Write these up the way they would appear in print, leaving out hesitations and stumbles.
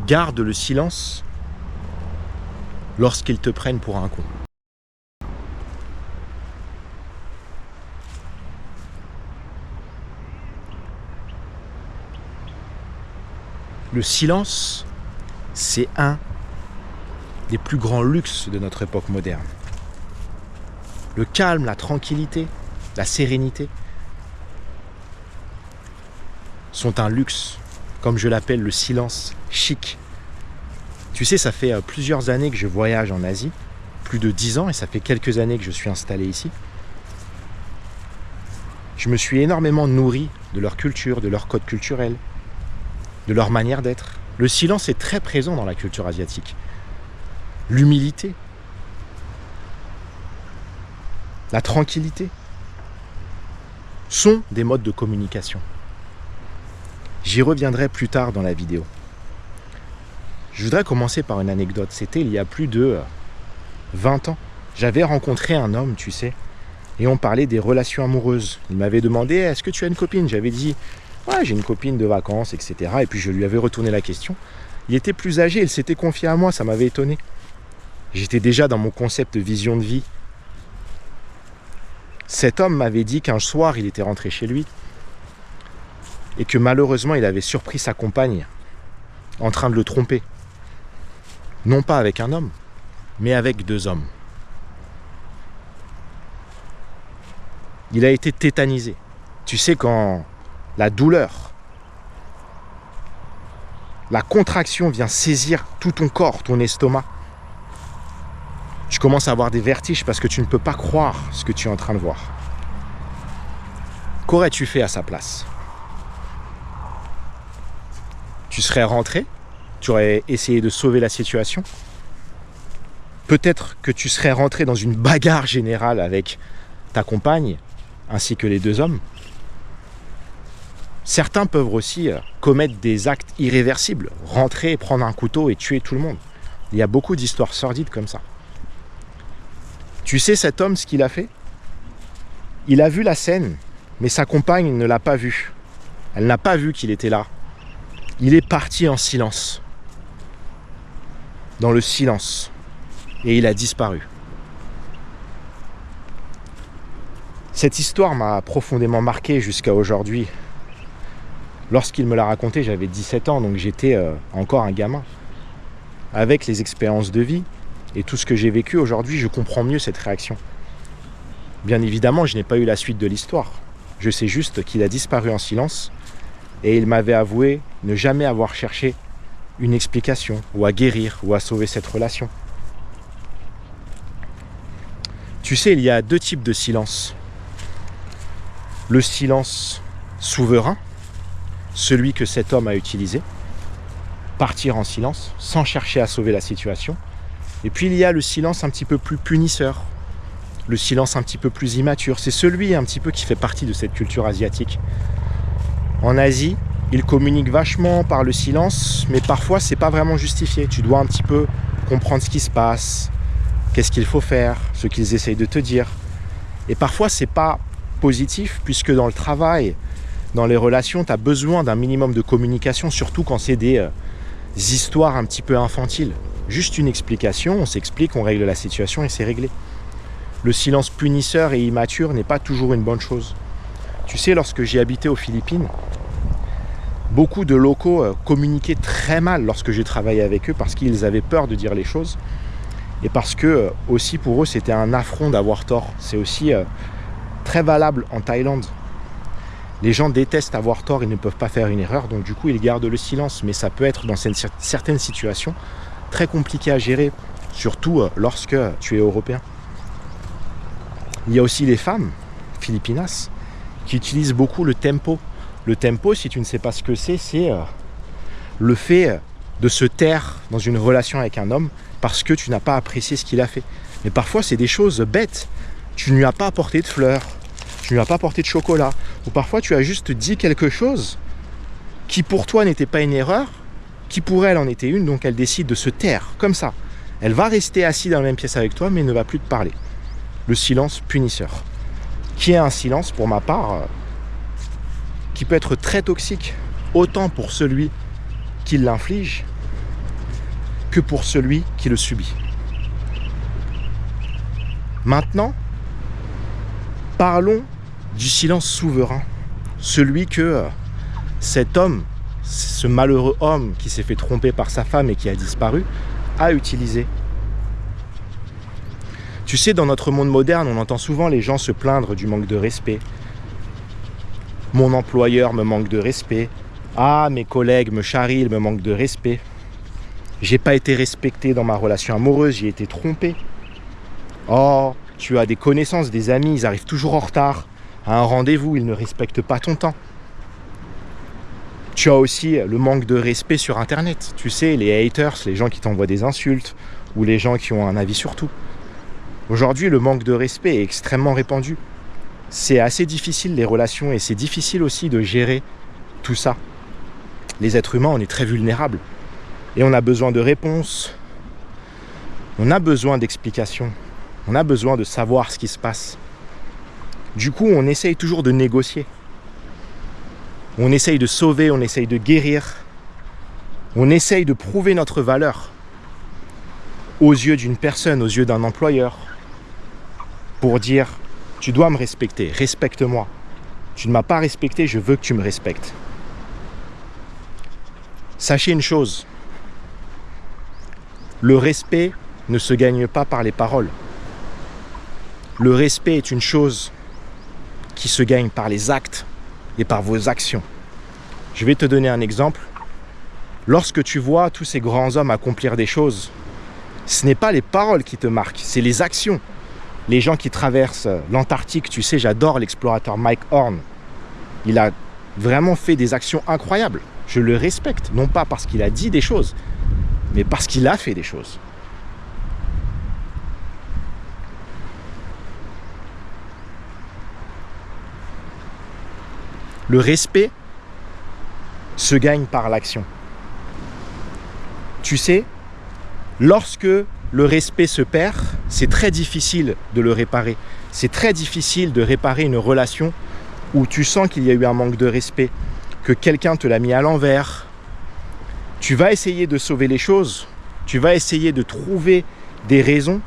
Garde le silence lorsqu'ils te prennent pour un con. Le silence, c'est un des plus grands luxes de notre époque moderne. Le calme, la tranquillité, la sérénité sont un luxe, comme je l'appelle le silence chic. Tu sais, ça fait plusieurs années que je voyage en Asie, plus de 10 ans, et ça fait quelques années que je suis installé ici. Je me suis énormément nourri de leur culture, de leur code culturel, de leur manière d'être. Le silence est très présent dans la culture asiatique. L'humilité, la tranquillité sont des modes de communication. J'y reviendrai plus tard dans la vidéo. Je voudrais commencer par une anecdote. C'était il y a plus de 20 ans. J'avais rencontré un homme, tu sais, et on parlait des relations amoureuses. Il m'avait demandé « Est-ce que tu as une copine ?» J'avais dit « Ouais, j'ai une copine de vacances, etc. » Et puis je lui avais retourné la question. Il était plus âgé, il s'était confié à moi, ça m'avait étonné. J'étais déjà dans mon concept vision de vie. Cet homme m'avait dit qu'un soir, il était rentré chez lui et que malheureusement, il avait surpris sa compagne en train de le tromper. Non pas avec un homme, mais avec 2 hommes. Il a été tétanisé. Tu sais, quand la douleur, la contraction vient saisir tout ton corps, ton estomac, tu commences à avoir des vertiges parce que tu ne peux pas croire ce que tu es en train de voir. Qu'aurais-tu fait à sa place? Tu serais rentré? Tu aurais essayé de sauver la situation? Peut-être que tu serais rentré dans une bagarre générale avec ta compagne ainsi que les 2 hommes. Certains peuvent aussi commettre des actes irréversibles, rentrer, prendre un couteau et tuer tout le monde. Il y a beaucoup d'histoires sordides comme ça. Tu sais cet homme, ce qu'il a fait? Il a vu la scène, mais sa compagne ne l'a pas vu. Elle n'a pas vu qu'il était là. Il est parti en silence. Dans le silence. Et il a disparu. Cette histoire m'a profondément marqué jusqu'à aujourd'hui. Lorsqu'il me l'a raconté, j'avais 17 ans, donc j'étais encore un gamin. Avec les expériences de vie et tout ce que j'ai vécu aujourd'hui, je comprends mieux cette réaction. Bien évidemment, je n'ai pas eu la suite de l'histoire. Je sais juste qu'il a disparu en silence et il m'avait avoué ne jamais avoir cherché une explication ou à guérir ou à sauver cette relation. Tu sais, il y a 2 types de silence. Le silence souverain, celui que cet homme a utilisé, partir en silence sans chercher à sauver la situation. Et puis il y a le silence un petit peu plus punisseur, le silence un petit peu plus immature. C'est celui un petit peu qui fait partie de cette culture asiatique. En Asie, ils communiquent vachement par le silence, mais parfois c'est pas vraiment justifié. Tu dois un petit peu comprendre ce qui se passe, qu'est-ce qu'il faut faire, ce qu'ils essayent de te dire. Et parfois c'est pas positif, puisque dans le travail, dans les relations, tu as besoin d'un minimum de communication, surtout quand c'est des histoires un petit peu infantiles. Juste une explication, on s'explique, on règle la situation et c'est réglé. Le silence punisseur et immature n'est pas toujours une bonne chose. Tu sais, lorsque j'ai habité aux Philippines, beaucoup de locaux communiquaient très mal lorsque j'ai travaillé avec eux parce qu'ils avaient peur de dire les choses et parce que aussi pour eux c'était un affront d'avoir tort. C'est aussi très valable en Thaïlande. Les gens détestent avoir tort, ils ne peuvent pas faire une erreur, donc du coup ils gardent le silence, mais ça peut être dans certaines situations très compliqué à gérer, surtout lorsque tu es européen. Il y a aussi les femmes, Filipinas, qui utilisent beaucoup le tempo. Le tempo, si tu ne sais pas ce que c'est le fait de se taire dans une relation avec un homme parce que tu n'as pas apprécié ce qu'il a fait. Mais parfois, c'est des choses bêtes. Tu ne lui as pas apporté de fleurs, tu ne lui as pas apporté de chocolat, ou parfois tu as juste dit quelque chose qui pour toi n'était pas une erreur, qui pour elle en était une, donc elle décide de se taire, comme ça. Elle va rester assise dans la même pièce avec toi, mais ne va plus te parler. Le silence punisseur, qui est un silence, pour ma part, qui peut être très toxique, autant pour celui qui l'inflige, que pour celui qui le subit. Maintenant, parlons du silence souverain, celui que cet homme, ce malheureux homme qui s'est fait tromper par sa femme et qui a disparu, a utilisé. Tu sais, dans notre monde moderne, on entend souvent les gens se plaindre du manque de respect. Mon employeur me manque de respect. Ah, mes collègues me charrient, ils me manquent de respect. J'ai pas été respecté dans ma relation amoureuse, j'ai été trompé. Oh, tu as des connaissances, des amis, ils arrivent toujours en retard. À un rendez-vous, ils ne respectent pas ton temps. Tu as aussi le manque de respect sur Internet. Tu sais, les haters, les gens qui t'envoient des insultes ou les gens qui ont un avis sur tout. Aujourd'hui, le manque de respect est extrêmement répandu. C'est assez difficile les relations et c'est difficile aussi de gérer tout ça. Les êtres humains, on est très vulnérables et on a besoin de réponses, on a besoin d'explications, on a besoin de savoir ce qui se passe. Du coup, on essaye toujours de négocier. On essaye de sauver, on essaye de guérir, on essaye de prouver notre valeur aux yeux d'une personne, aux yeux d'un employeur, pour dire « tu dois me respecter, respecte-moi. Tu ne m'as pas respecté, je veux que tu me respectes. » Sachez une chose, le respect ne se gagne pas par les paroles. Le respect est une chose qui se gagne par les actes et par vos actions. Je vais te donner un exemple. Lorsque tu vois tous ces grands hommes accomplir des choses, ce n'est pas les paroles qui te marquent, c'est les actions. Les gens qui traversent l'Antarctique, tu sais, j'adore l'explorateur Mike Horn. Il a vraiment fait des actions incroyables. Je le respecte, non pas parce qu'il a dit des choses, mais parce qu'il a fait des choses. Le respect se gagne par l'action. Tu sais, lorsque le respect se perd, c'est très difficile de le réparer. C'est très difficile de réparer une relation où tu sens qu'il y a eu un manque de respect, que quelqu'un te l'a mis à l'envers. Tu vas essayer de sauver les choses, tu vas essayer de trouver des raisons,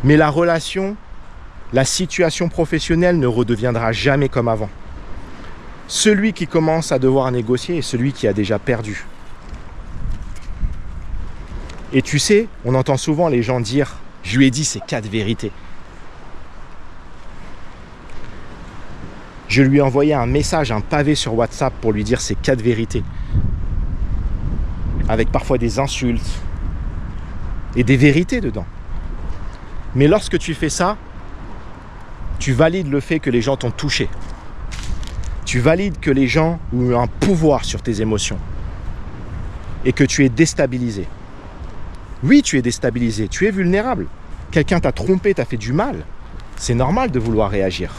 mais la relation, la situation professionnelle ne redeviendra jamais comme avant. Celui qui commence à devoir négocier est celui qui a déjà perdu. Et tu sais, on entend souvent les gens dire « je lui ai dit ces 4 vérités ». Je lui ai envoyé un message, un pavé sur WhatsApp pour lui dire ces 4 vérités. Avec parfois des insultes et des vérités dedans. Mais lorsque tu fais ça, tu valides le fait que les gens t'ont touché. Tu valides que les gens ont eu un pouvoir sur tes émotions. Et que tu es déstabilisé. Oui, tu es déstabilisé, tu es vulnérable. Quelqu'un t'a trompé, t'a fait du mal. C'est normal de vouloir réagir.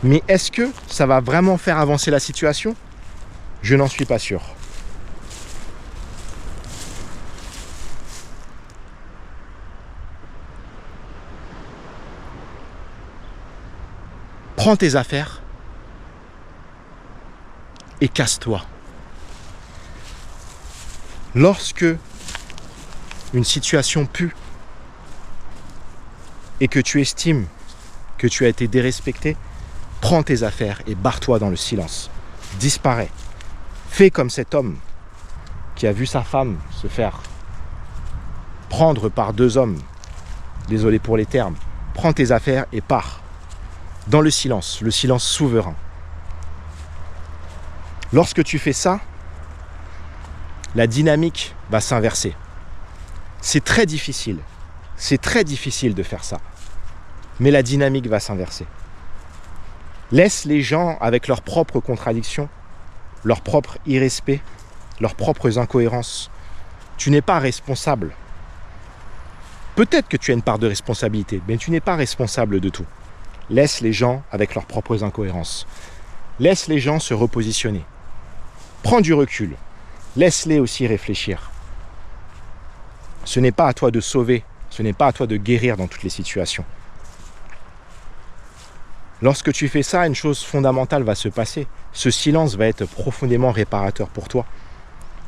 Mais est-ce que ça va vraiment faire avancer la situation? Je n'en suis pas sûr. Prends tes affaires et casse-toi. Lorsque une situation pue et que tu estimes que tu as été dérespecté, prends tes affaires et barre-toi dans le silence. Disparais. Fais comme cet homme qui a vu sa femme se faire prendre par 2 hommes. Désolé pour les termes. Prends tes affaires et pars. Dans le silence souverain. Lorsque tu fais ça, la dynamique va s'inverser. C'est très difficile de faire ça. Mais la dynamique va s'inverser. Laisse les gens avec leurs propres contradictions, leur propre irrespect, leurs propres incohérences. Tu n'es pas responsable. Peut-être que tu as une part de responsabilité, mais tu n'es pas responsable de tout. Laisse les gens avec leurs propres incohérences. Laisse les gens se repositionner. Prends du recul. Laisse-les aussi réfléchir. Ce n'est pas à toi de sauver, ce n'est pas à toi de guérir dans toutes les situations. Lorsque tu fais ça, une chose fondamentale va se passer. Ce silence va être profondément réparateur pour toi.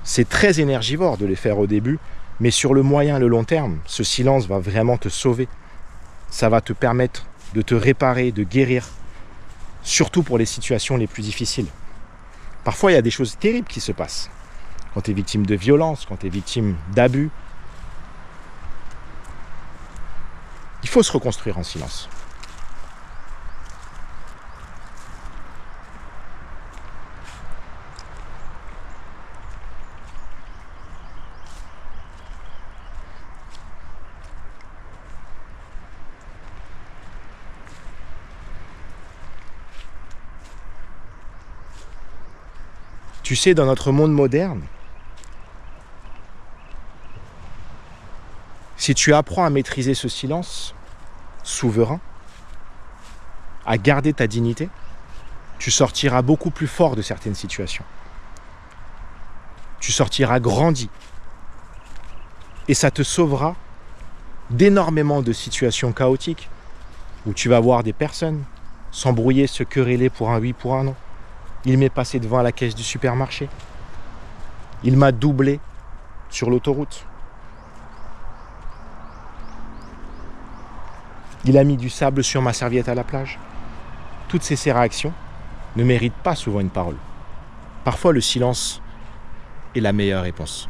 C'est très énergivore de les faire au début, mais sur le moyen et le long terme, ce silence va vraiment te sauver. Ça va te permettre de te réparer, de guérir, surtout pour les situations les plus difficiles. Parfois, il y a des choses terribles qui se passent. Quand tu es victime de violence, quand tu es victime d'abus, il faut se reconstruire en silence. Tu sais, dans notre monde moderne, si tu apprends à maîtriser ce silence souverain, à garder ta dignité, tu sortiras beaucoup plus fort de certaines situations. Tu sortiras grandi. Et ça te sauvera d'énormément de situations chaotiques où tu vas voir des personnes s'embrouiller, se quereller pour un oui, pour un non. Il m'est passé devant à la caisse du supermarché. Il m'a doublé sur l'autoroute. Il a mis du sable sur ma serviette à la plage. Toutes ces réactions ne méritent pas souvent une parole. Parfois, le silence est la meilleure réponse.